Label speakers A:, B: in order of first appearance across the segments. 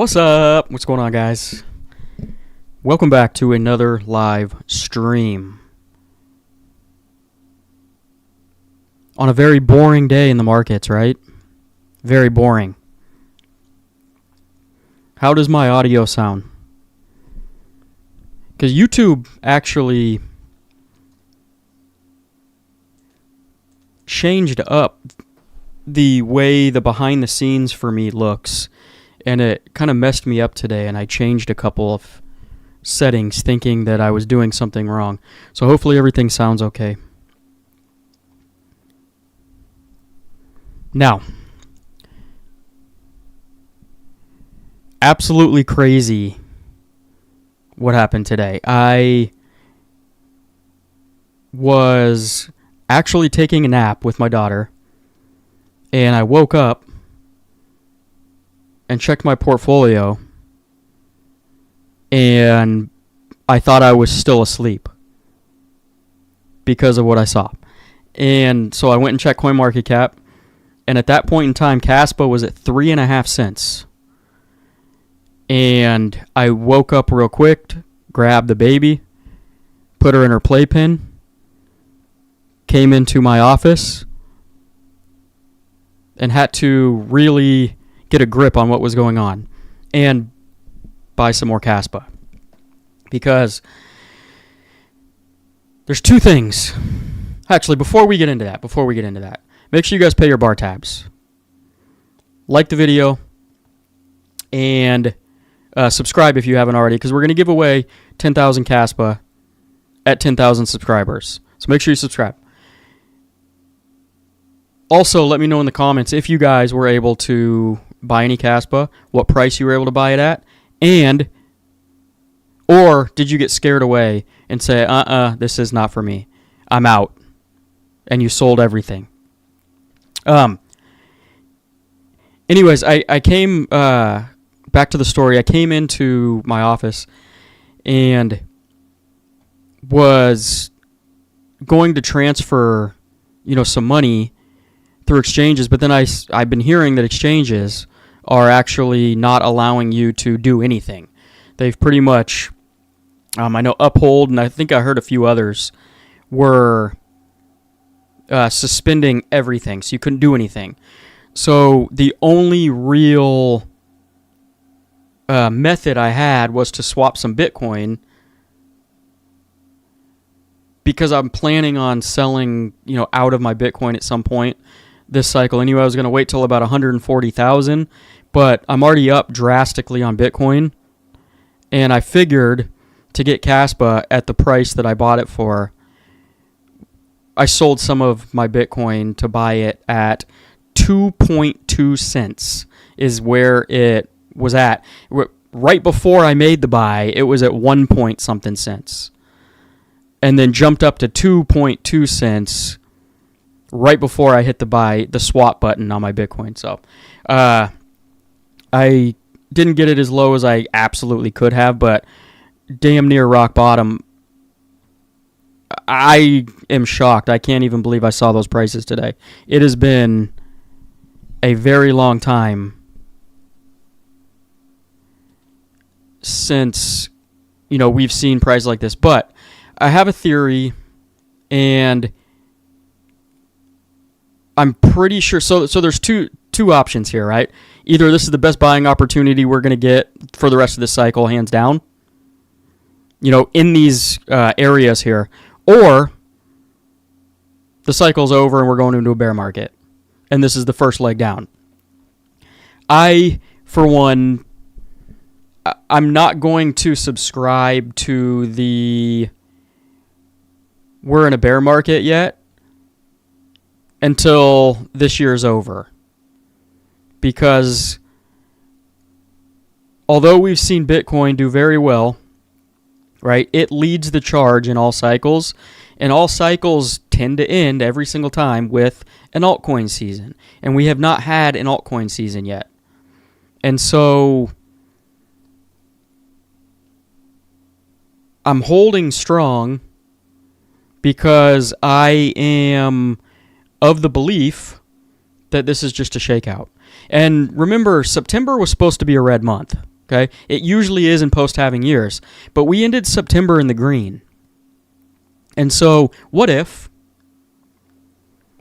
A: What's up? What's going on, guys? Welcome back to another live stream. On a very boring day in the markets, right? Very boring. How does my audio sound? Because YouTube actually changed up the way the behind the scenes for me looks, and it kind of messed me up today, and I changed a couple of settings thinking that I was doing something wrong. So hopefully everything sounds okay. Now, absolutely crazy what happened today. I was actually taking a nap with my daughter, and I woke up and checked my portfolio, and I thought I was still asleep because of what I saw. And so I went and checked CoinMarketCap, and at that point in time, KASPA was at 3.5 cents. And I woke up real quick, grabbed the baby, put her in her playpen, came into my office, and had to really get a grip on what was going on and buy some more KASPA. Because there's two things. Actually, before we get into that, make sure you guys pay your bar tabs. Like the video and subscribe if you haven't already, because we're going to give away 10,000 KASPA at 10,000 subscribers. So make sure you subscribe. Also, let me know in the comments if you guys were able to buy any KASPA, what price you were able to buy it at, or did you get scared away and say, this is not for me, I'm out, and you sold everything. Anyways, I came back to the story. I came into my office and was going to transfer, some money through exchanges, but then I've been hearing that exchanges are actually not allowing you to do anything. They've pretty much, I know Uphold, and I think I heard a few others, were suspending everything, so you couldn't do anything. So the only real method I had was to swap some Bitcoin, because I'm planning on selling, out of my Bitcoin at some point this cycle. Anyway, I was going to wait till about 140,000, but I'm already up drastically on Bitcoin, and I figured to get KASPA at the price that I bought it for, I sold some of my Bitcoin to buy it at 2.2 cents is where it was at. Right before I made the buy, it was at 1 point something cents, and then jumped up to 2.2 cents right before I hit the swap button on my Bitcoin. So I didn't get it as low as I absolutely could have, but damn near rock bottom. I am shocked. I can't even believe I saw those prices today. It has been a very long time since, we've seen prices like this. But I have a theory, and I'm pretty sure. So there's two options here, right? Either this is the best buying opportunity we're going to get for the rest of this cycle, hands down, in these areas here, or the cycle's over and we're going into a bear market, and this is the first leg down. I, for one, I'm not going to subscribe to the we're in a bear market yet until this year's over. Because although we've seen Bitcoin do very well, right, it leads the charge in all cycles, and all cycles tend to end every single time with an altcoin season. And we have not had an altcoin season yet. And so I'm holding strong because I am of the belief that this is just a shakeout. And remember, September was supposed to be a red month. Okay? It usually is in post-halving years. But we ended September in the green. And so what if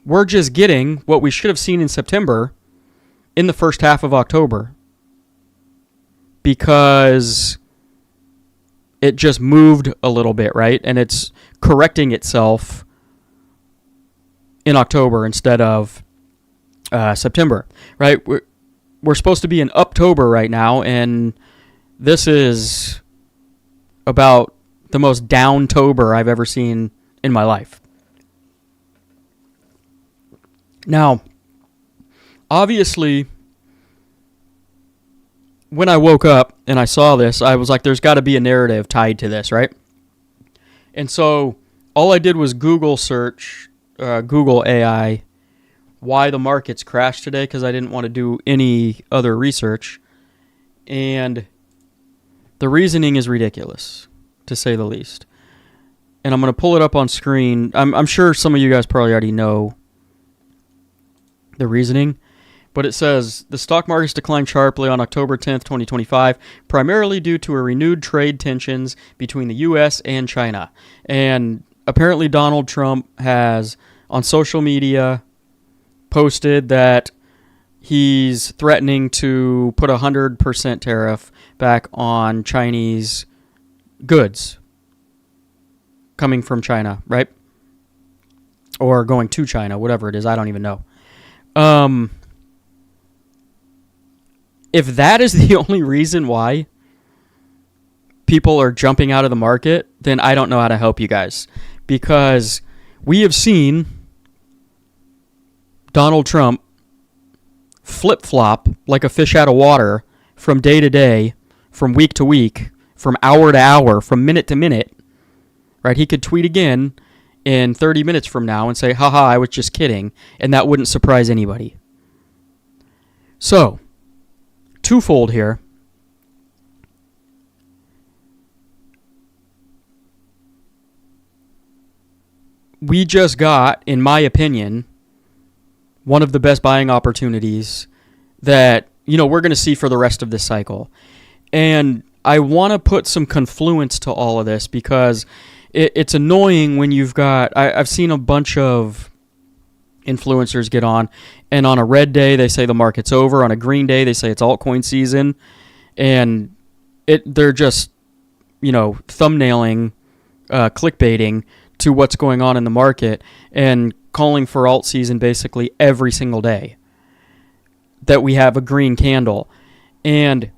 A: we're just getting what we should have seen in September in the first half of October? Because it just moved a little bit, right? And it's correcting itself in October instead of September, right? We're supposed to be in Uptober right now, and this is about the most down-tober I've ever seen in my life. Now, obviously, when I woke up and I saw this, I was like, there's got to be a narrative tied to this, right? And so all I did was Google search, Google AI, why the markets crashed today, because I didn't want to do any other research. And the reasoning is ridiculous, to say the least. And I'm going to pull it up on screen. I'm sure some of you guys probably already know the reasoning. But it says, the stock markets declined sharply on October 10th, 2025, primarily due to a renewed trade tensions between the U.S. and China. And apparently Donald Trump has, on social media, posted that he's threatening to put a 100% tariff back on Chinese goods coming from China, right? Or going to China, whatever it is. I don't even know. If that is the only reason why people are jumping out of the market, then I don't know how to help you guys. Because we have seen Donald Trump flip-flop like a fish out of water from day to day, from week to week, from hour to hour, from minute to minute. Right? He could tweet again in 30 minutes from now and say, haha, I was just kidding, and that wouldn't surprise anybody. So, twofold here. We just got, in my opinion, one of the best buying opportunities that, we're going to see for the rest of this cycle. And I want to put some confluence to all of this because it's annoying when you've got, I've seen a bunch of influencers get on, and on a red day they say the market's over, on a green day they say it's altcoin season, and they're just thumbnailing, clickbaiting to what's going on in the market and calling for alt season basically every single day that we have a green candle. And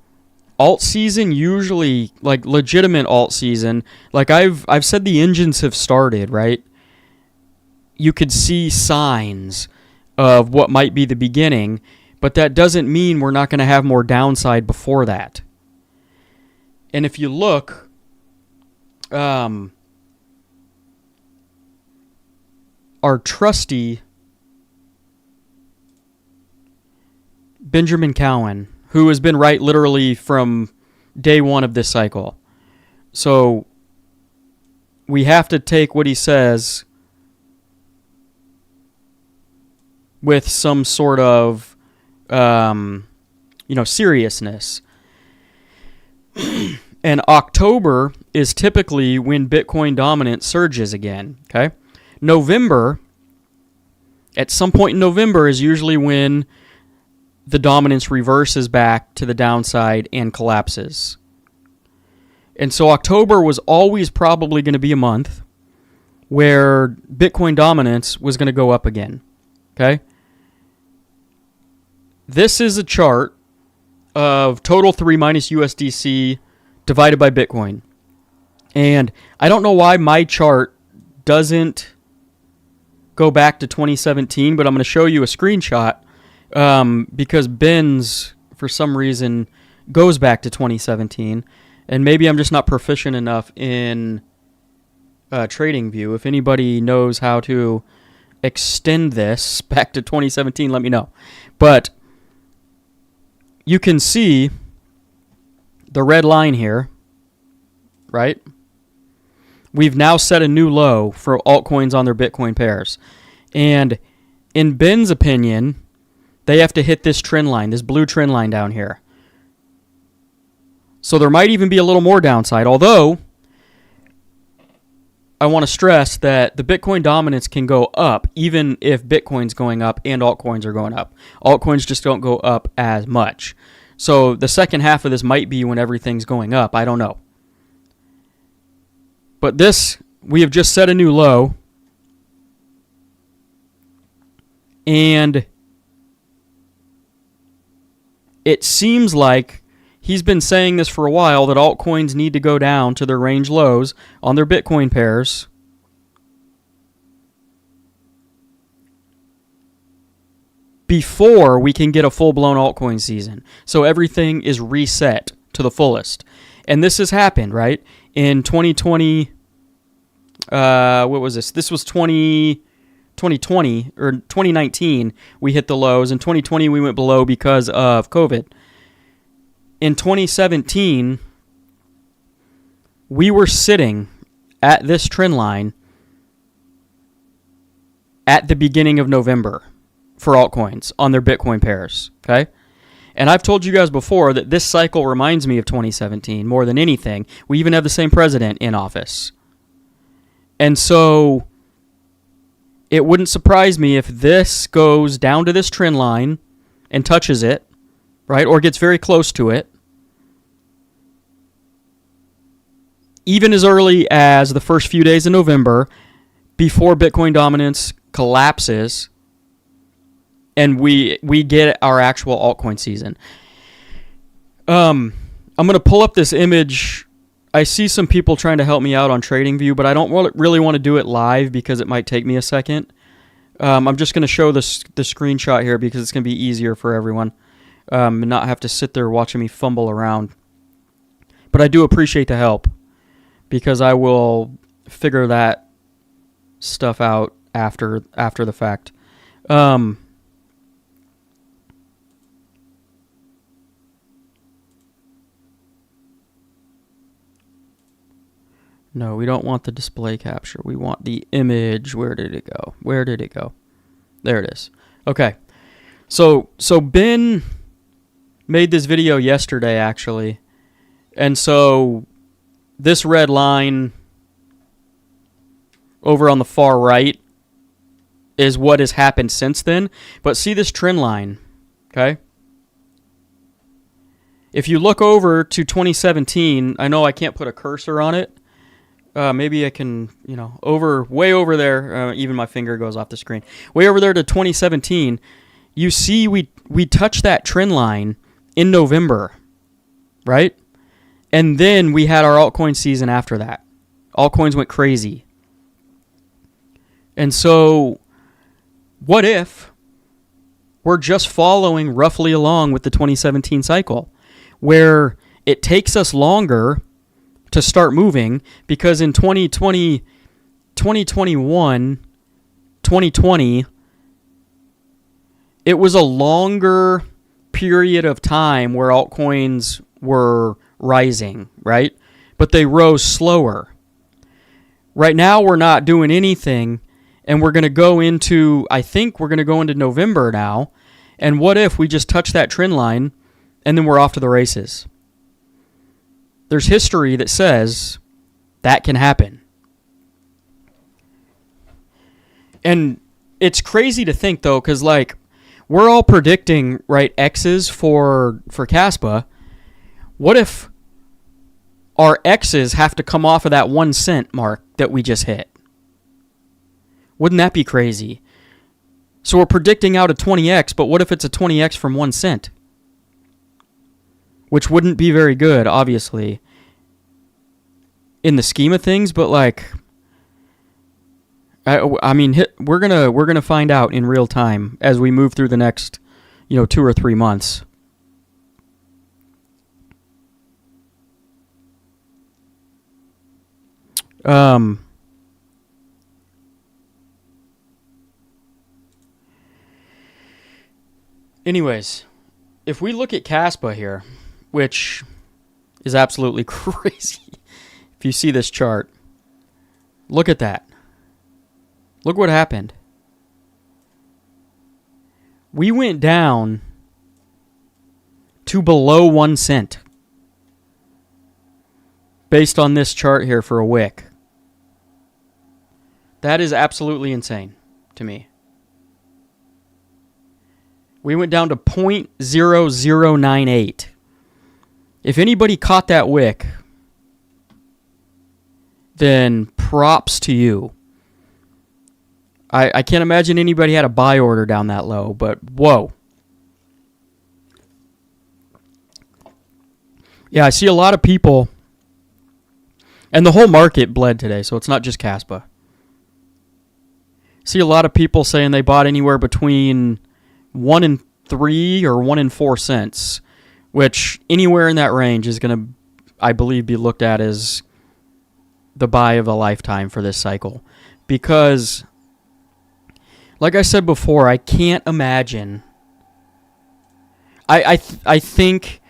A: alt season usually, like legitimate alt season, like I've said, the engines have started, right? You could see signs of what might be the beginning, but that doesn't mean we're not going to have more downside before that. And if you look, our trusty Benjamin Cowan, who has been right literally from day one of this cycle. So we have to take what he says with some sort of, seriousness. And October is typically when Bitcoin dominance surges again, okay? November, at some point in November, is usually when the dominance reverses back to the downside and collapses. And so October was always probably going to be a month where Bitcoin dominance was going to go up again, okay? This is a chart of total 3 minus USDC divided by Bitcoin. And I don't know why my chart doesn't go back to 2017, but I'm going to show you a screenshot because Ben's, for some reason, goes back to 2017. And maybe I'm just not proficient enough in TradingView. If anybody knows how to extend this back to 2017, let me know. But you can see the red line here, right? We've now set a new low for altcoins on their Bitcoin pairs. And in Ben's opinion, they have to hit this trend line, this blue trend line down here. So there might even be a little more downside. Although, I want to stress that the Bitcoin dominance can go up even if Bitcoin's going up and altcoins are going up. Altcoins just don't go up as much. So the second half of this might be when everything's going up. I don't know. But this, we have just set a new low. And it seems like he's been saying this for a while, that altcoins need to go down to their range lows on their Bitcoin pairs before we can get a full-blown altcoin season. So everything is reset to the fullest. And this has happened, right? In 2020, what was this? This was 2020 or 2019, we hit the lows. In 2020, we went below because of COVID. In 2017, we were sitting at this trend line at the beginning of November for altcoins on their Bitcoin pairs, okay? And I've told you guys before that this cycle reminds me of 2017 more than anything. We even have the same president in office. And so it wouldn't surprise me if this goes down to this trend line and touches it, right, or gets very close to it, even as early as the first few days of November, before Bitcoin dominance collapses and we get our actual altcoin season. I'm going to pull up this image. I see some people trying to help me out on TradingView, but I don't really want to do it live because it might take me a second. I'm just going to show the screenshot here because it's going to be easier for everyone and not have to sit there watching me fumble around. But I do appreciate the help because I will figure that stuff out after the fact. No, we don't want the display capture. We want the image. Where did it go? Where did it go? There it is. Okay. So Ben made this video yesterday, actually. And so this red line over on the far right is what has happened since then. But see this trend line, okay? If you look over to 2017, I know I can't put a cursor on it. Maybe I can, way over there, even my finger goes off the screen. Way over there to 2017, you see we touched that trend line in November, right? And then we had our altcoin season after that. Altcoins went crazy. And so what if we're just following roughly along with the 2017 cycle, where it takes us longer to start moving because in 2020, 2021, 2020, it was a longer period of time where altcoins were rising, right? But they rose slower. Right now, we're not doing anything, and we're going to go into, I think we're going to go into November now, and what if we just touch that trend line, and then we're off to the races? There's history that says that can happen. And it's crazy to think, though, because, we're all predicting, right, X's for KASPA. What if our X's have to come off of that 1 cent mark that we just hit? Wouldn't that be crazy? So we're predicting out a 20X, but what if it's a 20X from 1 cent? Which wouldn't be very good, obviously, in the scheme of things, but we're gonna find out in real time as we move through the next, 2 or 3 months. Anyways, if we look at KASPA here, which is absolutely crazy, if you see this chart, look at that. Look what happened. We went down to below 1 cent. based on this chart here for a wick. That is absolutely insane to me. We went down to 0.0098. If anybody caught that wick, then props to you. I can't imagine anybody had a buy order down that low, but whoa. Yeah, I see a lot of people, and the whole market bled today, so it's not just KASPA. See a lot of people saying they bought anywhere between 1 and 3 or 1 and 4 cents, which anywhere in that range is going to, I believe, be looked at as the buy of a lifetime for this cycle. Because, like I said before, I can't imagine. I think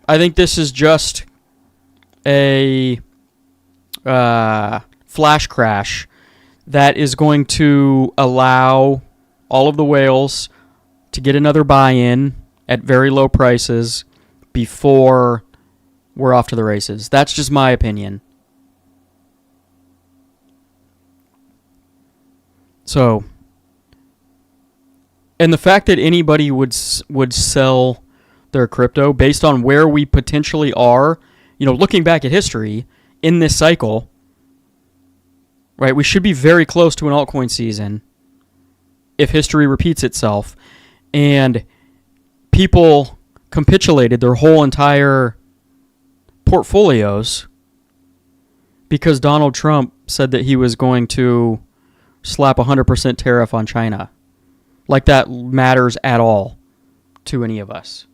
A: this is just a flash crash that is going to allow all of the whales to get another buy-in at very low prices before we're off to the races. That's just my opinion. So, and the fact that anybody would sell their crypto based on where we potentially are, looking back at history in this cycle, right? We should be very close to an altcoin season if history repeats itself. And people capitulated their whole entire portfolios because Donald Trump said that he was going to slap 100% tariff on China. Like that matters at all to any of us.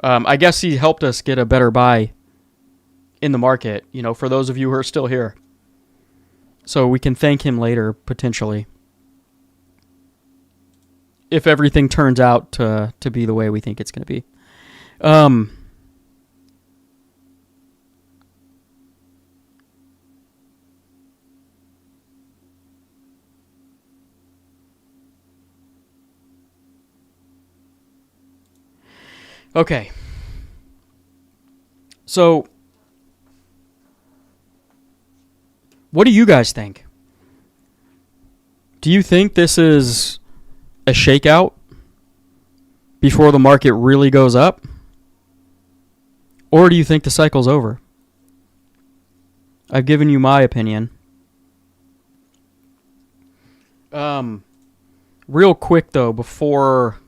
A: I guess he helped us get a better buy in the market, for those of you who are still here. So we can thank him later, potentially, if everything turns out to be the way we think it's going to be. Okay. So, what do you guys think? Do you think this is a shakeout before the market really goes up? Or do you think the cycle's over? I've given you my opinion. Real quick though, before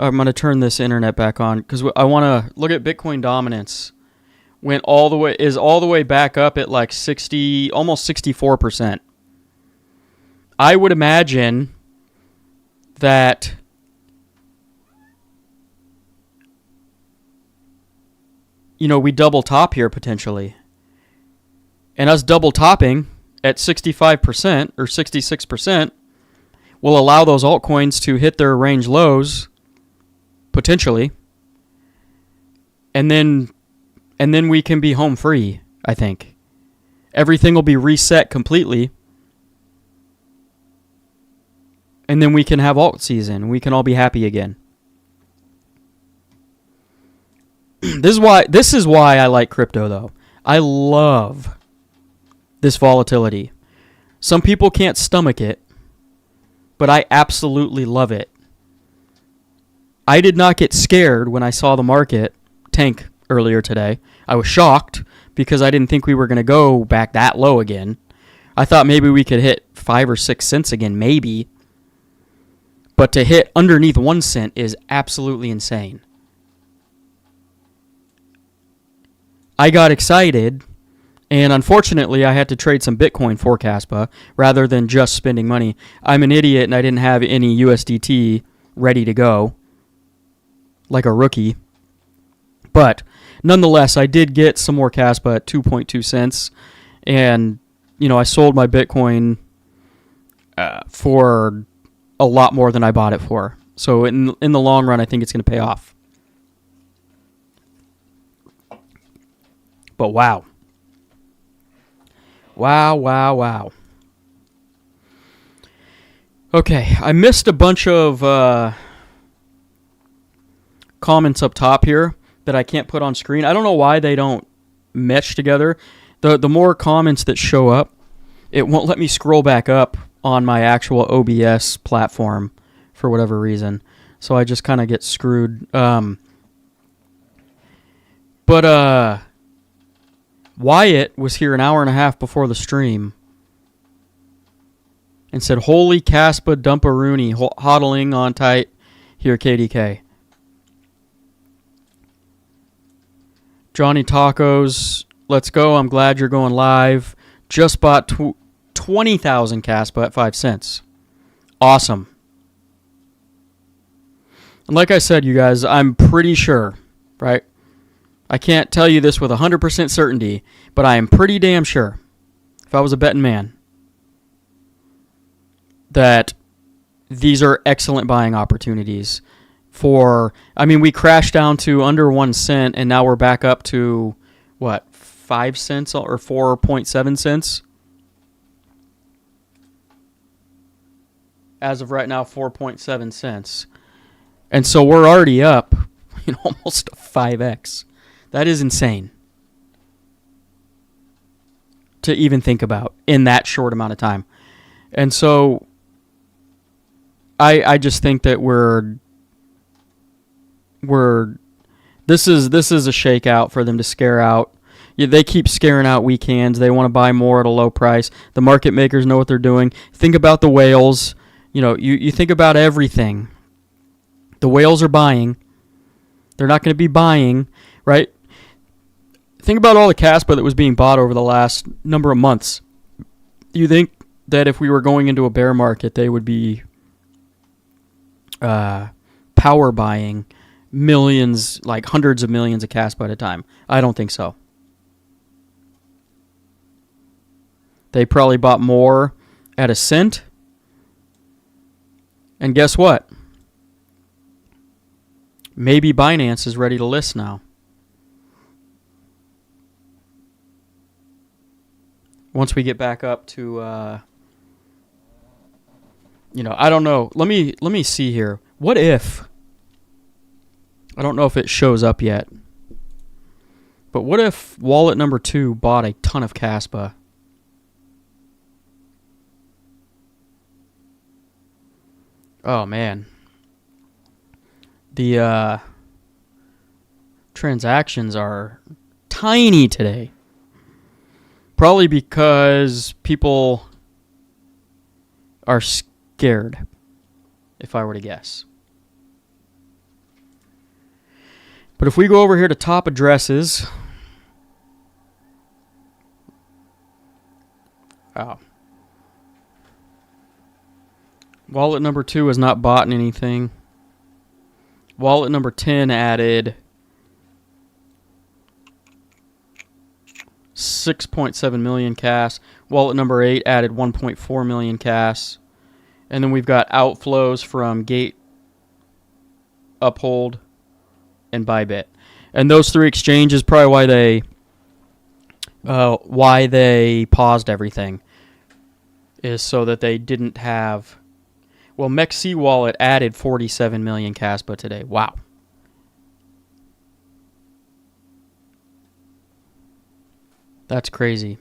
A: I'm going to turn this internet back on because I want to look at Bitcoin dominance. Went all the way back up at like 60, almost 64%. I would imagine that we double top here potentially. And us double topping at 65% or 66% will allow those altcoins to hit their range lows potentially. And then we can be home free, I think. Everything will be reset completely. And then we can have alt season. We can all be happy again. This is why I like crypto though. I love this volatility. Some people can't stomach it, but I absolutely love it. I did not get scared when I saw the market tank earlier today. I was shocked because I didn't think we were going to go back that low again. I thought maybe we could hit 5 or 6 cents again, maybe. But to hit underneath 1 cent is absolutely insane. I got excited, and unfortunately I had to trade some Bitcoin for KASPA rather than just spending money. I'm an idiot and I didn't have any USDT ready to go, like a rookie. But nonetheless, I did get some more KASPA at 2.2 cents, and I sold my Bitcoin for a lot more than I bought it for. So in the long run, I think it's going to pay off. But wow. Wow. Okay, I missed a bunch of comments up top here, that I can't put on screen. I don't know why they don't mesh together. The more comments that show up, it won't let me scroll back up on my actual OBS platform for whatever reason. So I just kind of get screwed. But Wyatt was here an hour and a half before the stream and said, "Holy KASPA dumparoonie, hodling on tight here, KDK." Johnny Tacos, let's go. I'm glad you're going live. Just bought 20,000 KASPA at 5 cents. Awesome. And like I said, you guys, I'm pretty sure, right? I can't tell you this with 100% certainty, but I am pretty damn sure, if I was a betting man, that these are excellent buying opportunities. We crashed down to under 1 cent, and now we're back up to, 5 cents or 4.7 cents? As of right now, 4.7 cents. And so we're already up, almost 5x. That is insane to even think about in that short amount of time. And so I just think that this is a shakeout for them to scare out. They keep scaring out weak hands. They want to buy more at a low price. The market makers know what they're doing. Think about the whales. You think about everything. The whales are buying. They're not going to be buying, right? Think about all the KASPA that was being bought over the last number of months. You think that if we were going into a bear market, they would be power buying millions, like hundreds of millions of KASPA at a time? I don't think so. They probably bought more at a cent. And guess what? Maybe Binance is ready to list now. Once we get back up to, I don't know. Let me see here. What if? I don't know if it shows up yet. But what if wallet number 2 bought a ton of KASPA? Oh, man. The transactions are tiny today. Probably because people are scared, if I were to guess. But if we go over here to top addresses. Oh. Wallet number 2 has not bought anything. Wallet number 10 added 6.7 million CAS. Wallet number 8 added 1.4 million CAS. And then we've got outflows from Gate, Uphold, and Bybit. And those 3 exchanges, probably why they paused everything, is so that they didn't have... Well, MEXC Wallet added 47 million KASPA today. Wow. That's crazy.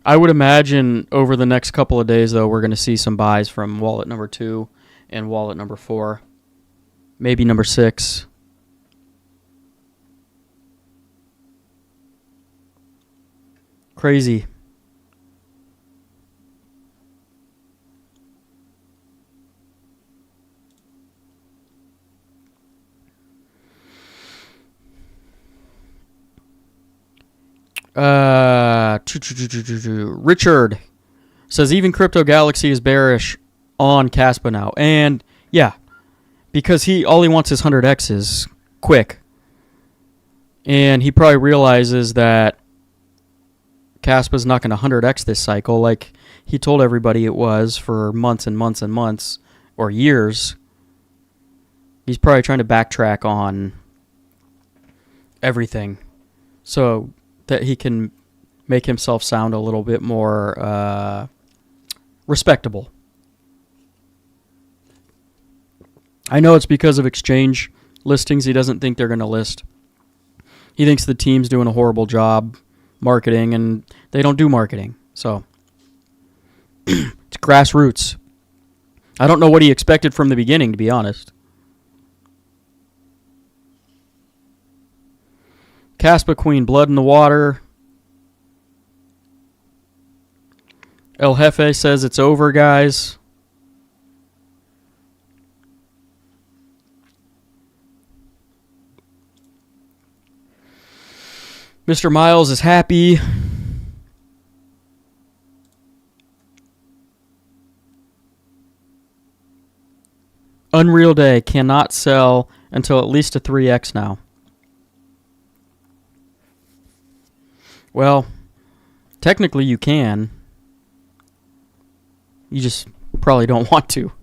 A: I would imagine over the next couple of days, though, we're going to see some buys from wallet number 2 and wallet number 4. Maybe number 6. Crazy. Richard says even Crypto Galaxy is bearish on KASPA now. And yeah, because all he wants is 100x's quick. And he probably realizes that KASPA's not going to 100x this cycle like he told everybody it was for months and months and months or years. He's probably trying to backtrack on everything so that he can make himself sound a little bit more respectable. I know it's because of exchange listings. He doesn't think they're going to list. He thinks the team's doing a horrible job marketing, and they don't do marketing. So it's grassroots. I don't know what he expected from the beginning, to be honest. KASPA Queen, Blood in the Water. El Jefe says it's over, guys. Mr. Miles is happy. Unreal Day cannot sell until at least a 3x now. Well, technically you can. You just probably don't want to.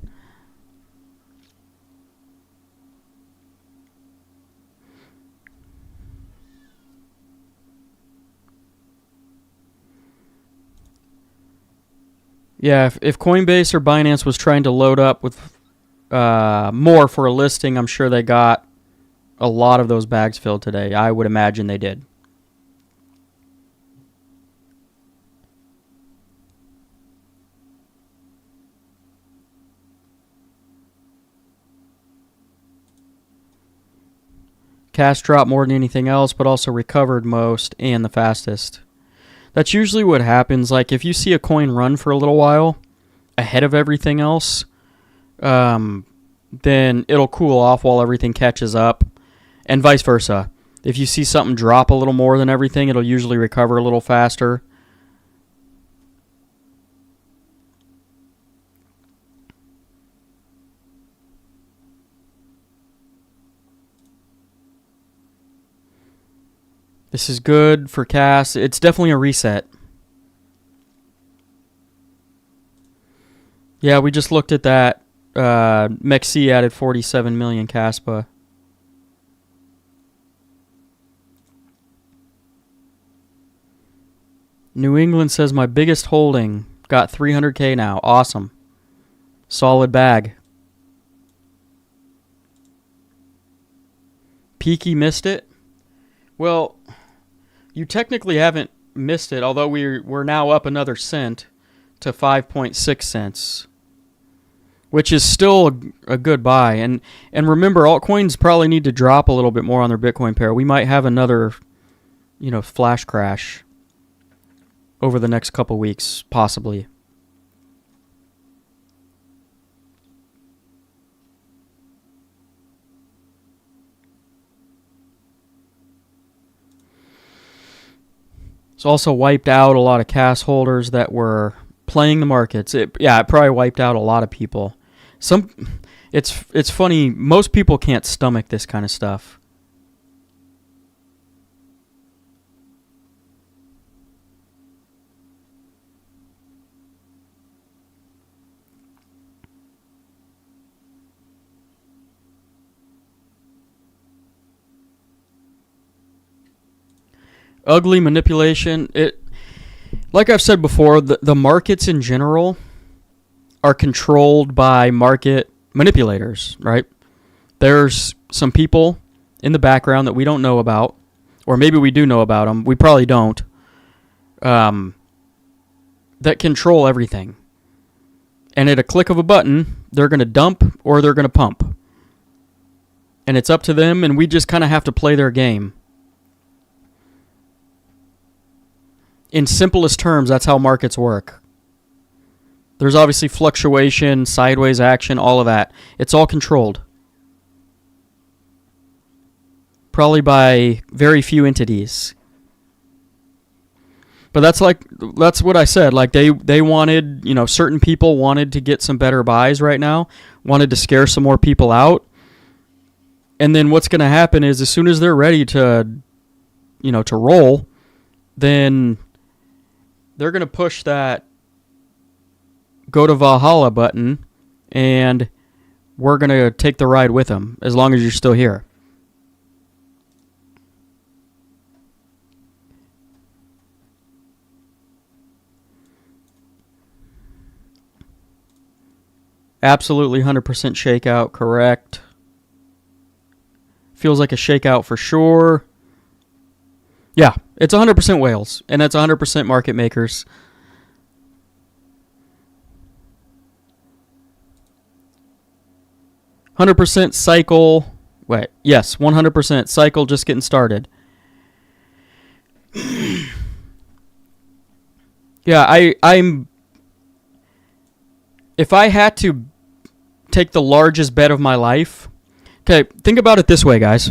A: Yeah, if Coinbase or Binance was trying to load up with more for a listing, I'm sure they got a lot of those bags filled today. I would imagine they did. Cash dropped more than anything else, but also recovered most and the fastest. That's usually what happens. Like, if you see a coin run for a little while ahead of everything else, then it'll cool off while everything catches up, and vice versa. If you see something drop a little more than everything, it'll usually recover a little faster. This is good for CAS. It's definitely a reset. Yeah, we just looked at that. MEXC added 47 million KASPA. New England says my biggest holding got 300K now. Awesome. Solid bag. Peaky missed it. Well, you technically haven't missed it, although we're now up another cent to 5.6 cents, which is still a good buy. And remember, altcoins probably need to drop a little bit more on their Bitcoin pair. We might have another, flash crash over the next couple weeks, possibly. It's also wiped out a lot of CAS holders that were playing the markets. It probably wiped out a lot of people. It's funny. Most people can't stomach this kind of stuff. Ugly manipulation. Like I've said before, the markets in general are controlled by market manipulators, right? There's some people in the background that we don't know about, or maybe we do know about them. We probably don't. That control everything. And at a click of a button, they're going to dump or they're going to pump. And it's up to them, and we just kind of have to play their game. In simplest terms, that's how markets work. There's obviously fluctuation, sideways action, all of that. It's all controlled. Probably by very few entities. But that's what I said. Like they wanted, certain people wanted to get some better buys right now, wanted to scare some more people out. And then what's going to happen is as soon as they're ready to roll, then they're going to push that go to Valhalla button, and we're going to take the ride with them as long as you're still here. Absolutely 100% shakeout, correct. Feels like a shakeout for sure. Yeah, it's 100% whales, and that's 100% market makers. %, cycle. Wait, yes, 100% cycle just getting started. Yeah, I'm. If I had to take the largest bet of my life, okay, think about it this way, guys.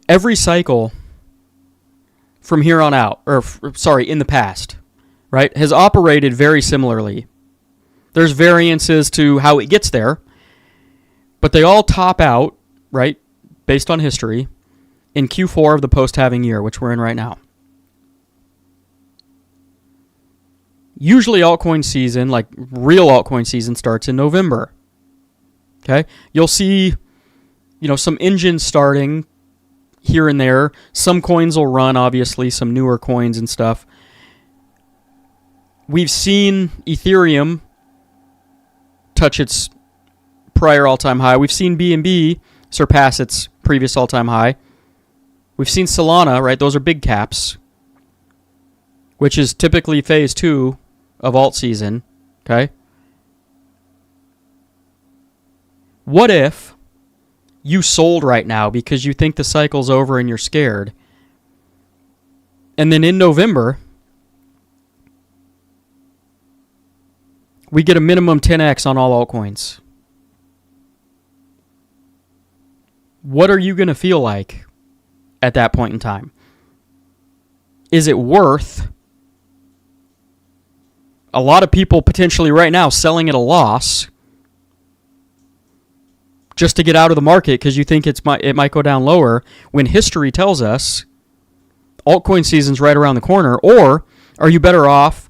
A: Every cycle from here on out, in the past, right, has operated very similarly. There's variances to how it gets there, but they all top out, right, based on history, in Q4 of the post-halving year, which we're in right now. Usually altcoin season, like real altcoin season, starts in November. Okay? You'll see, some engines starting here and there. Some coins will run, obviously, some newer coins and stuff. We've seen Ethereum touch its prior all-time high. We've seen BNB surpass its previous all-time high. We've seen Solana, right? Those are big caps, which is typically phase 2 of alt season. Okay? What if you sold right now because you think the cycle's over and you're scared, and then in November we get a minimum 10x on all altcoins? What are you going to feel like at that point in time? Is it worth a lot of people potentially right now selling at a loss just to get out of the market because you think it might go down lower, when history tells us altcoin season's right around the corner? Or are you better off,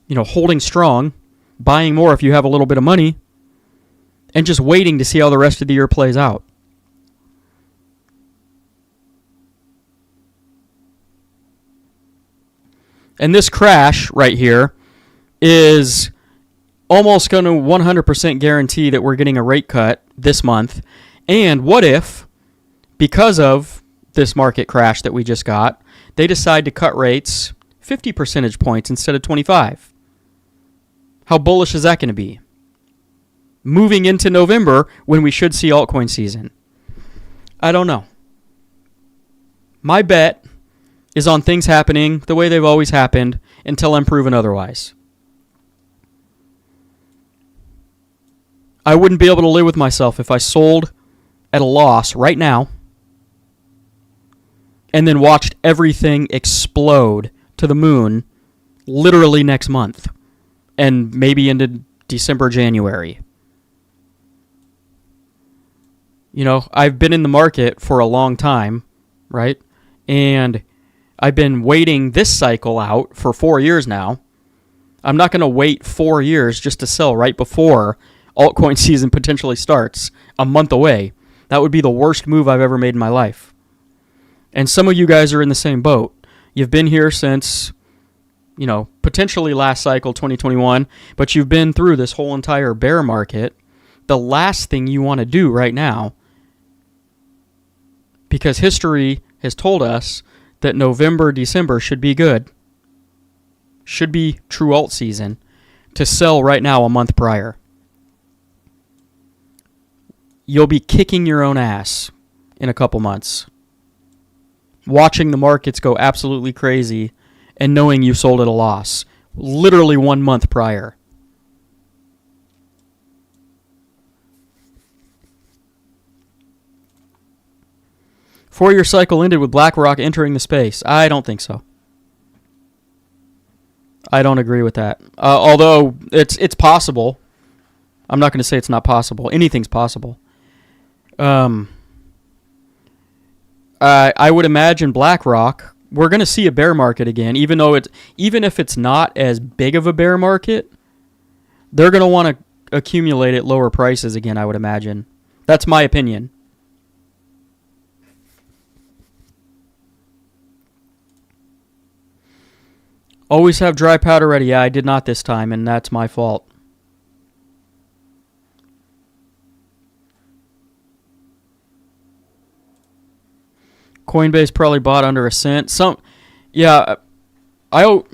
A: holding strong, buying more if you have a little bit of money, and just waiting to see how the rest of the year plays out? And this crash right here is almost going to 100% guarantee that we're getting a rate cut this month. And what if, because of this market crash that we just got, they decide to cut rates 50 percentage points instead of 25? How bullish is that going to be? Moving into November when we should see altcoin season. I don't know. My bet is on things happening the way they've always happened until I'm proven otherwise. I wouldn't be able to live with myself if I sold at a loss right now and then watched everything explode to the moon literally next month and maybe into December, January. I've been in the market for a long time, right? And I've been waiting this cycle out for 4 years now. I'm not going to wait 4 years just to sell right before altcoin season potentially starts, a month away. That would be the worst move I've ever made in my life. And some of you guys are in the same boat. You've been here since, potentially last cycle, 2021, but you've been through this whole entire bear market. The last thing you want to do right now, because history has told us that November, December should be good, should be true alt season, to sell right now a month prior. You'll be kicking your own ass in a couple months, watching the markets go absolutely crazy and knowing you sold at a loss literally 1 month prior. Four-year cycle ended with BlackRock entering the space. I don't think so. I don't agree with that. Although it's possible. I'm not going to say it's not possible. Anything's possible. I would imagine BlackRock, we're going to see a bear market again, even if it's not as big of a bear market, they're going to want to accumulate at lower prices again, I would imagine. That's my opinion. Always have dry powder ready. Yeah, I did not this time, and that's my fault. Coinbase probably bought under a cent. Yeah, Coinbase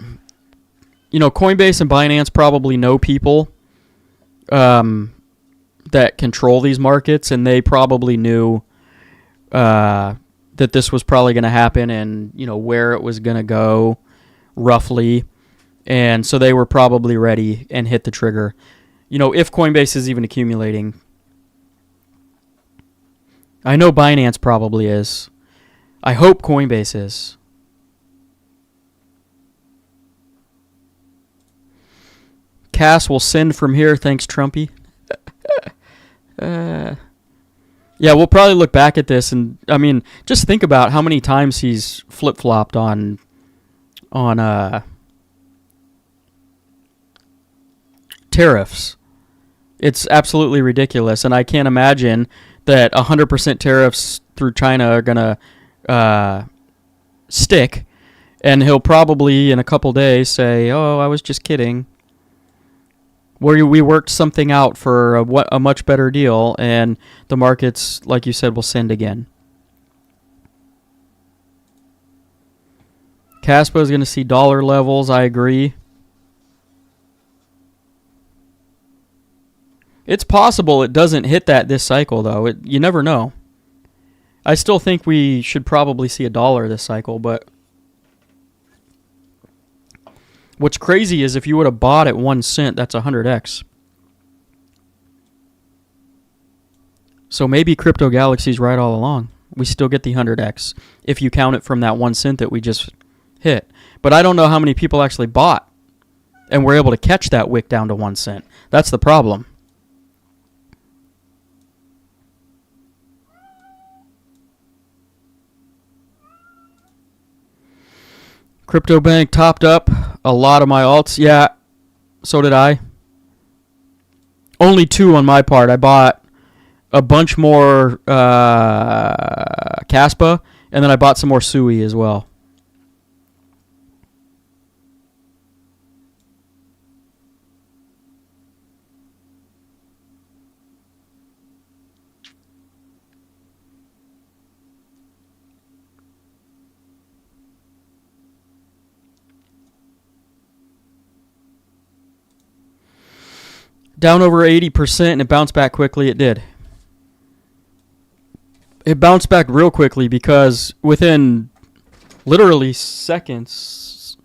A: and Binance probably know people that control these markets, and they probably knew that this was probably going to happen, and where it was going to go roughly, and so they were probably ready and hit the trigger. If Coinbase is even accumulating, I know Binance probably is. I hope Coinbase is. Cass will send from here. Thanks, Trumpy. Yeah, we'll probably look back at this, and just think about how many times he's flip-flopped on tariffs. It's absolutely ridiculous, and I can't imagine that 100% tariffs through China are gonna stick, and he'll probably in a couple days say, "Oh, I was just kidding." We worked something out for a much better deal, and the markets, like you said, will send again. KASPA is going to see dollar levels. I agree. It's possible it doesn't hit that this cycle, though. You never know. I still think we should probably see $1 this cycle, but what's crazy is if you would have bought at 1 cent, that's 100x. So maybe Crypto Galaxy's right all along. We still get the 100x if you count it from that 1 cent that we just hit. But I don't know how many people actually bought and were able to catch that wick down to 1 cent. That's the problem. Crypto Bank topped up a lot of my alts. Yeah, so did I. Only 2 on my part. I bought a bunch more KASPA, and then I bought some more SUI as well. Down over 80%, and it bounced back quickly. It did. It bounced back real quickly because within literally seconds.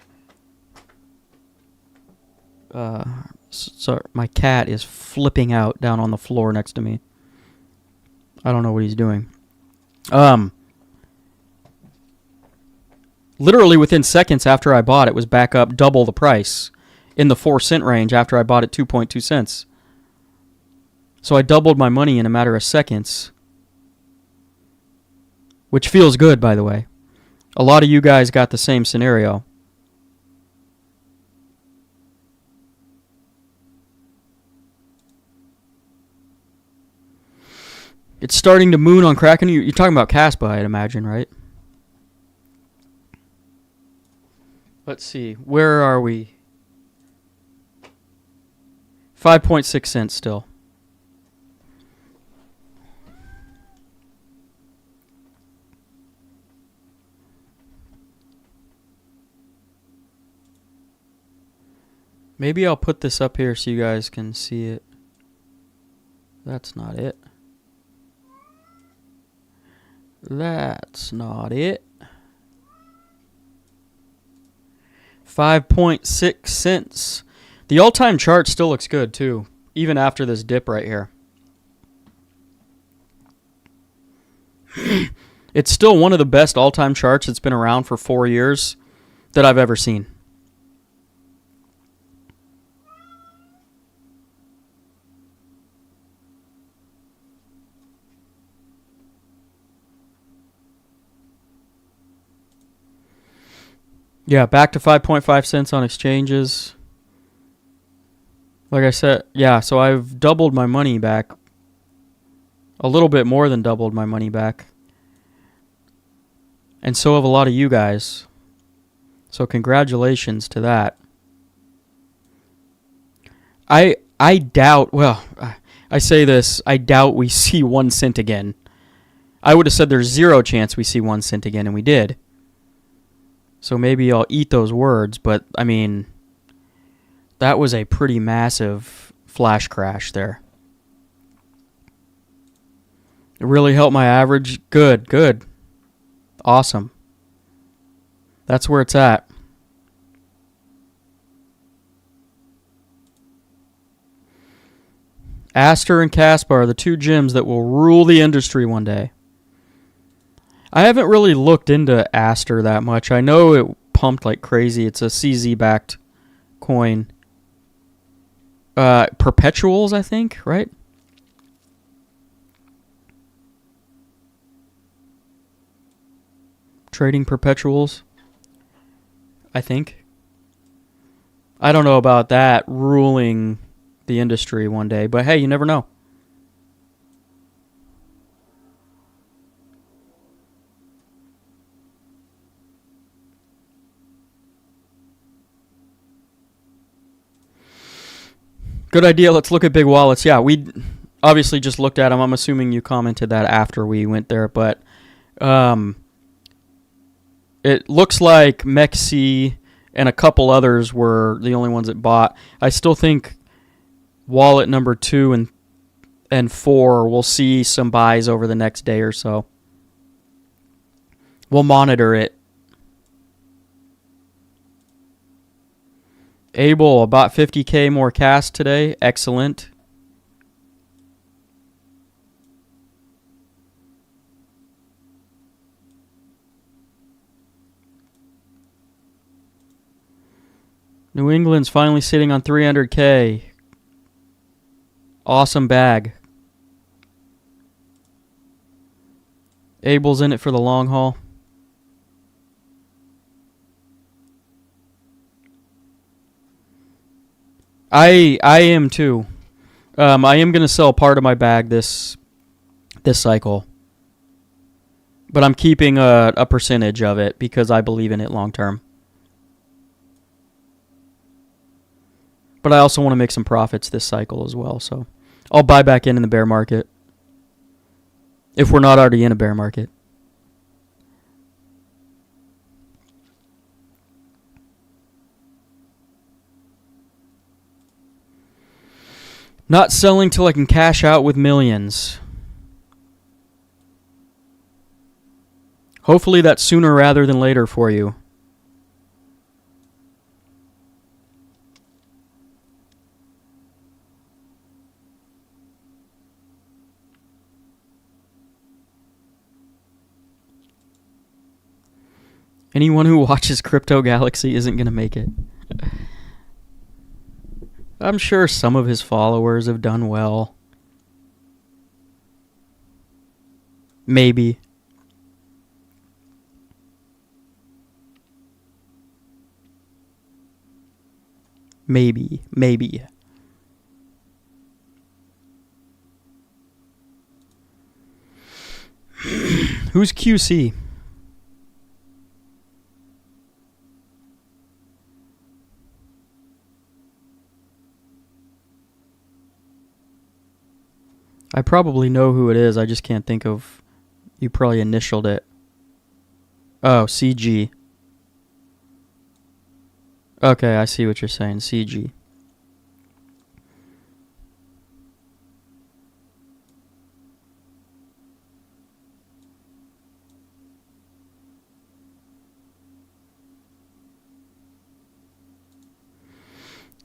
A: Sorry, my cat is flipping out down on the floor next to me. I don't know what he's doing. Literally within seconds after I bought it was back up double the price. In the 4 cent range after I bought it 2.2 cents. So I doubled my money in a matter of seconds. Which feels good, by the way. A lot of you guys got the same scenario. It's starting to moon on Kraken. You're talking about KASPA, I'd imagine, right? Let's see. Where are we? 5.6 cents still. Maybe I'll put this up here so you guys can see it. That's not it. That's not it. 5.6 cents. The all-time chart still looks good, too, even after this dip right here. It's still one of the best all-time charts that's been around for 4 years that I've ever seen. Yeah, back to 5.5 cents on exchanges. Like I said, yeah, so I've doubled my money back. A little bit more than doubled my money back. And so have a lot of you guys. So congratulations to that. I doubt, well, I say this, I doubt we see 1 cent again. I would have said there's 0 chance we see 1 cent again, and we did. So maybe I'll eat those words, but, I mean, that was a pretty massive flash crash there. It really helped my average. Good. Awesome. That's where it's at. Aster and KASPA are the 2 gems that will rule the industry one day. I haven't really looked into Aster that much. I know it pumped like crazy. It's a CZ-backed coin. Perpetuals, I think, right? Trading perpetuals, I think. I don't know about that ruling the industry one day, but hey, you never know. Good idea. Let's look at big wallets. Yeah, we obviously just looked at them. I'm assuming you commented that after we went there, but it looks like Mexi and a couple others were the only ones that bought. I still think wallet number 2 and 4 will see some buys over the next day or so. We'll monitor it. Abel, about 50K more cast today. Excellent. New England's finally sitting on 300K. Awesome bag. Abel's in it for the long haul. I am too. I am going to sell part of my bag this cycle. But I'm keeping a percentage of it because I believe in it long term. But I also want to make some profits this cycle as well. So I'll buy back in the bear market. If we're not already in a bear market. Not selling till I can cash out with millions. Hopefully that's sooner rather than later for you. Anyone who watches Crypto Galaxy isn't going to make it. I'm sure some of his followers have done well. Maybe. Maybe. Who's QC? I probably know who it is. I just can't think of. You probably initialed it. Oh, CG. Okay, I see what you're saying. CG.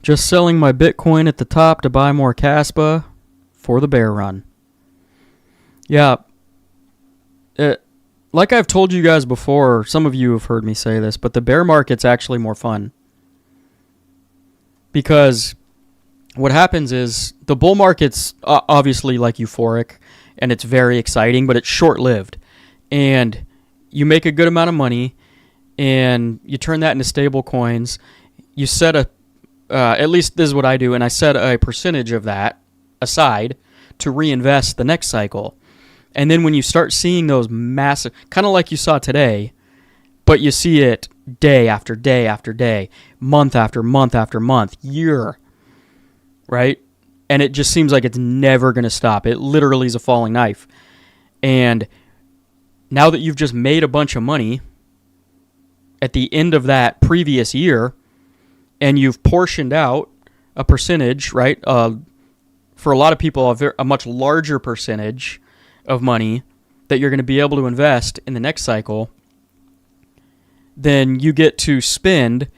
A: Just selling my Bitcoin at the top to buy more KASPA for the bear run. Yeah. Like I've told you guys before, some of you have heard me say this, but the bear market's actually more fun. Because what happens is the bull market's obviously like euphoric and it's very exciting, but it's short-lived. And you make a good amount of money and you turn that into stable coins. You set at least this is what I do, and I set a percentage of that aside to reinvest the next cycle. And then when you start seeing those massive, kind of like you saw today, but you see it day after day after day, month after month after month, year, right? And it just seems like it's never going to stop. It literally is a falling knife. And now that you've just made a bunch of money at the end of that previous year, and you've portioned out a percentage, right? For a lot of people, a much larger percentage of money that you're going to be able to invest in the next cycle, then you get to spend,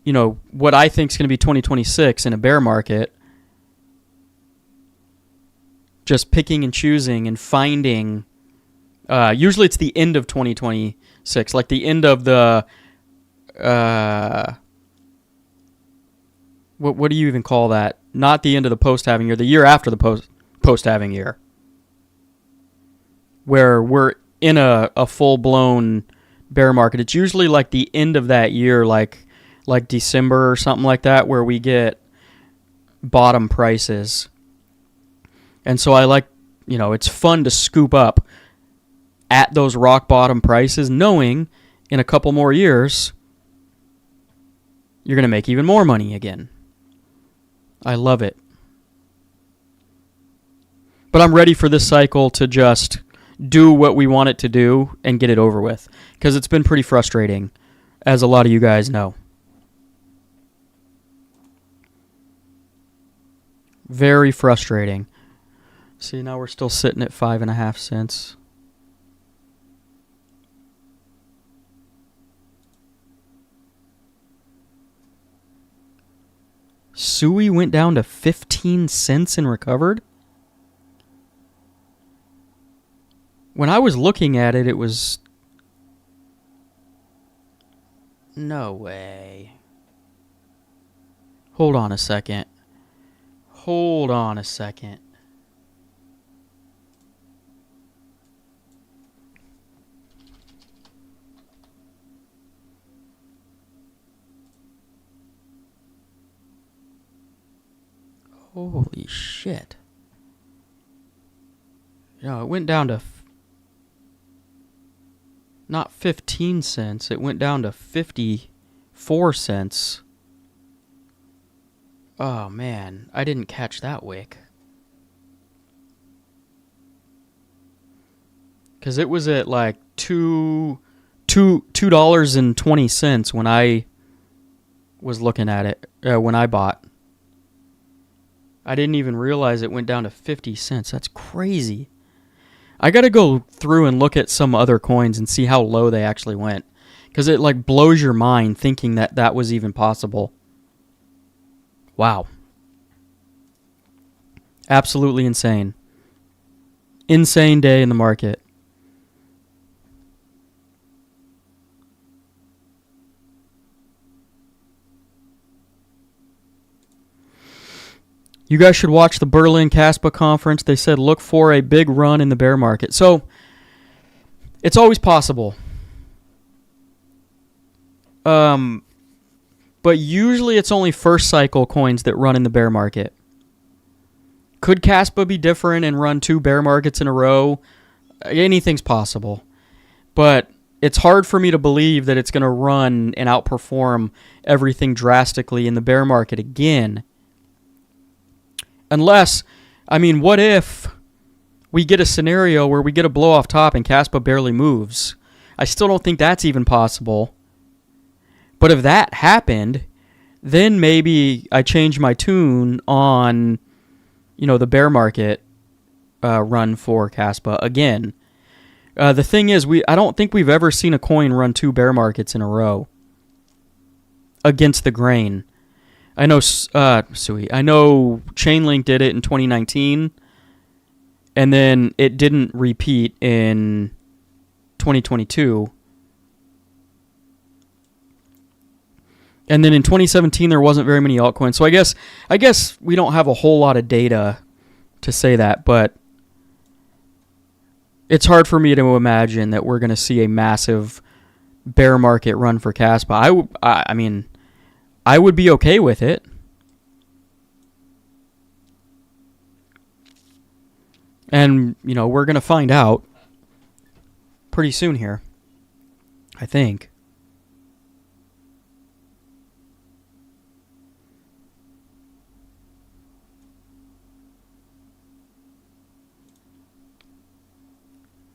A: what I think is going to be 2026 in a bear market, just picking and choosing and finding. Usually it's the end of 2026, like the end of the, what do you even call that? Not the end of the post-halving year, the year after the post-halving year, where we're in a full-blown bear market. It's usually like the end of that year, like December or something like that, where we get bottom prices. And so I like, it's fun to scoop up at those rock bottom prices, knowing in a couple more years you're going to make even more money again. I love it. But I'm ready for this cycle to just do what we want it to do and get it over with, because it's been pretty frustrating, as a lot of you guys know. Very frustrating. See, now we're still sitting at 5.5 cents. Sui went down to 15 cents and recovered? When I was looking at it, it was... No way. Hold on a second. Holy shit. It went down to... not 15 cents. It went down to 54 cents. Oh, man. I didn't catch that wick. Because it was at like $2.20 when I was looking at it, when I bought. I didn't even realize it went down to 50 cents. That's crazy. I got to go through and look at some other coins and see how low they actually went, because it like blows your mind thinking that that was even possible. Wow. Absolutely insane. Insane day in the market. You guys should watch the Berlin KASPA conference. They said look for a big run in the bear market. So, it's always possible. But usually it's only first cycle coins that run in the bear market. Could KASPA be different and run 2 bear markets in a row? Anything's possible. But it's hard for me to believe that it's going to run and outperform everything drastically in the bear market again. Unless, what if we get a scenario where we get a blow off top and KASPA barely moves? I still don't think that's even possible. But if that happened, then maybe I change my tune on, the bear market run for KASPA again. The thing is, I don't think we've ever seen a coin run 2 bear markets in a row against the grain. I know Chainlink did it in 2019, and then it didn't repeat in 2022. And then in 2017, there wasn't very many altcoins. So I guess we don't have a whole lot of data to say that, but it's hard for me to imagine that we're going to see a massive bear market run for KASPA. I would be okay with it. And, we're going to find out pretty soon here. I think.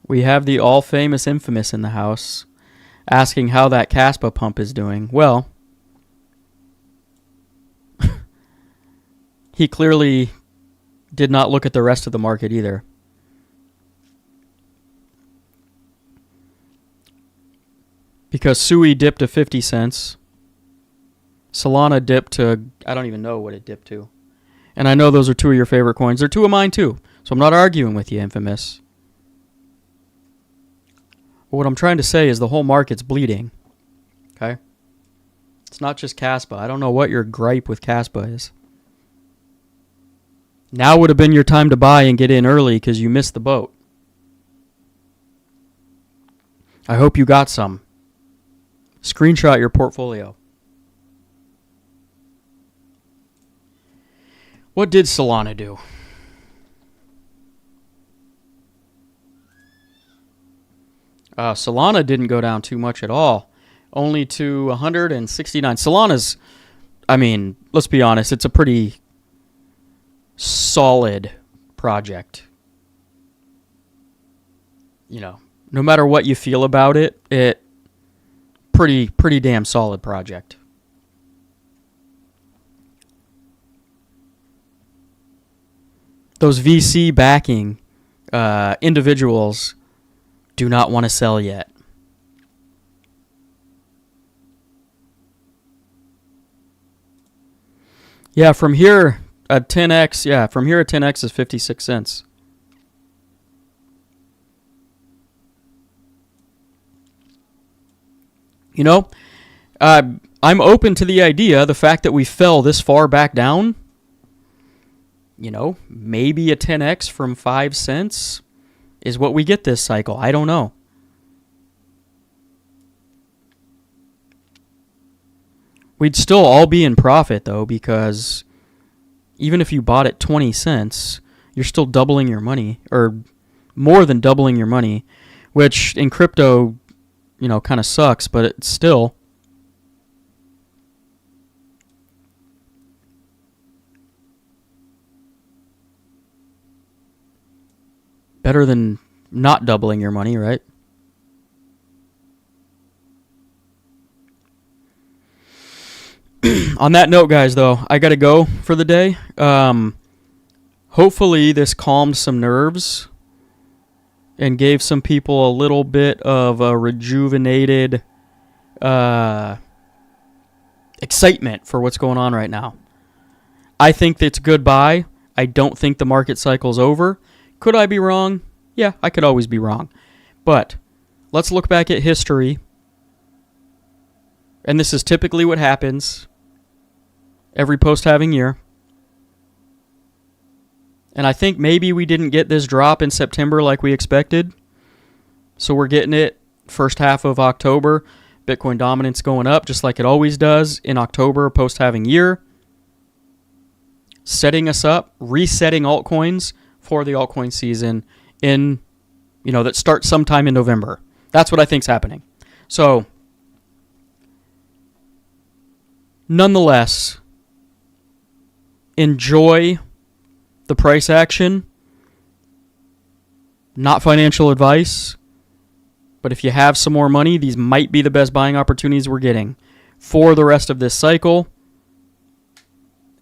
A: We have the all-famous Infamous in the house asking how that KASPA pump is doing. Well, he clearly did not look at the rest of the market either. Because Sui dipped to 50 cents. Solana dipped to, I don't even know what it dipped to. And I know those are two of your favorite coins. They're two of mine too. So I'm not arguing with you, Infamous. But what I'm trying to say is the whole market's bleeding. Okay? It's not just KASPA. I don't know what your gripe with KASPA is. Now would have been your time to buy and get in early because you missed the boat. I hope you got some. Screenshot your portfolio. What did Solana do? Solana didn't go down too much at all. Only to 169. Solana's, I mean, let's be honest, it's a pretty solid project. You know, no matter what you feel about it, pretty damn solid project. Those VC backing individuals do not want to sell yet. Yeah, from here at 10x, from here at 10x is 56 cents. You know, I'm open to the idea, the fact that we fell this far back down, you know, maybe a 10x from 5 cents is what we get this cycle. I don't know. We'd still all be in profit, though, because even if you bought at 20 cents, you're still doubling your money, or more than doubling your money, which in crypto, you know, kind of sucks, but it's still. Better than not doubling your money, right? On that note, guys, though, I got to go for the day. Hopefully this calmed some nerves and gave some people a little bit of a rejuvenated excitement for what's going on right now. I think it's goodbye. I don't think the market cycle's over. Could I be wrong? Yeah, I could always be wrong. But let's look back at history. And this is typically what happens every post-halving year. And I think maybe we didn't get this drop in September like we expected. So we're getting it first half of October. Bitcoin dominance going up just like it always does in October post-halving year. Setting us up, resetting altcoins for the altcoin season in, you know, that starts sometime in November. That's what I think's happening. So, nonetheless, enjoy the price action. Not financial advice, but if you have some more money, these might be the best buying opportunities we're getting for the rest of this cycle.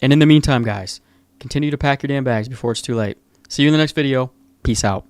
A: And in the meantime, guys, continue to pack your damn bags before it's too late. See you in the next video. Peace out.